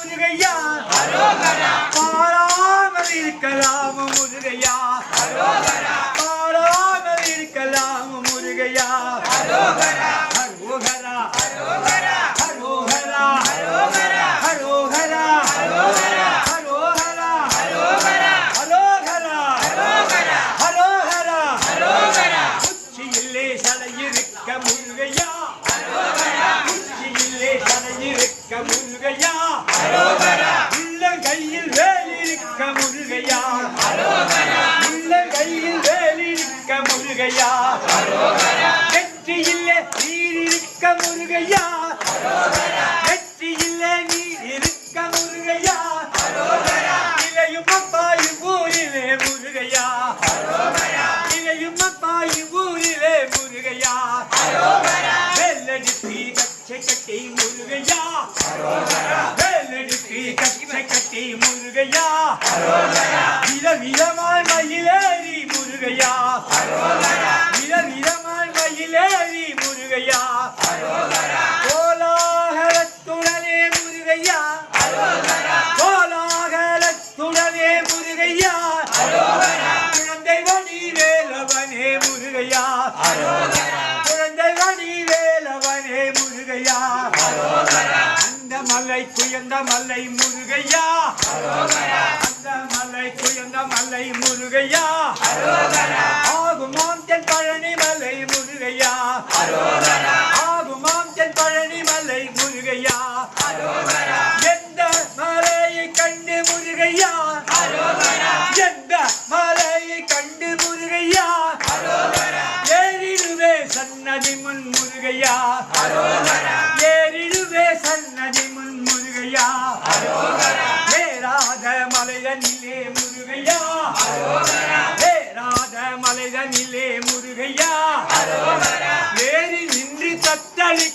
முருகையா பாராமல் இருக்கலாம் முருகையா பாராமல் இருக்கலாம் முருகையா ஹரோஹரா ஹரோஹரா ஹரோஹரா ஹரோஹரா ஹரோஹரா ஹரோஹரா ஹரோஹரா உச்சியிலே சடையிருக்க முருகையா உச்சியிலே சடையிருக்க முருகையா உள்ளங்கையில் வேலிருக்க முருகையா உள்ளங்கையில் வேலிருக்க முருகையா நெற்றியிலே நீர் இருக்க முருகையா நெற்றியிலே நீர் இருக்க முருகையா இலையும் அப்பாயு ஊரிலே முருகையா இலையும் அப்பாயு ஊரிலே முருகையா வெள்ளடிப்பி கச்சை கட்டி முருகையா வெள்ளடிப்பி கச்சை கட்டி முருகையா விதவிதமாய் மயிலேறி முருகையா விதவிதமாய் மயிலேறி முருகையா கோலாகலத்துடனே முருகையா கோலாகலத்துடனே முருகையா குழந்தை வடி வேலவனே முருகையா குழந்தை வடி வேலவனே முருகையா அந்த மலை குயர்ந்த மலை முருகையா அந்த மலை குயர்ந்த மலை முருகையா ஆகுமாம் தென் பழனி மலை முருகையா ஆகுமாம் தென் பழனி மலை முருகையா எந்த மலையை கண்டு முருகையா எந்த மலையை கண்டு முருகையா ஏறிடுவே சன்னதி முன் முருகையா ஏறிடுவே சன்னதி முன் முருகையா ஏறாத மலைதனிலே முருகையா ஏறாத மலைதனிலே முருகையா ஏறி நின்று தத்தளி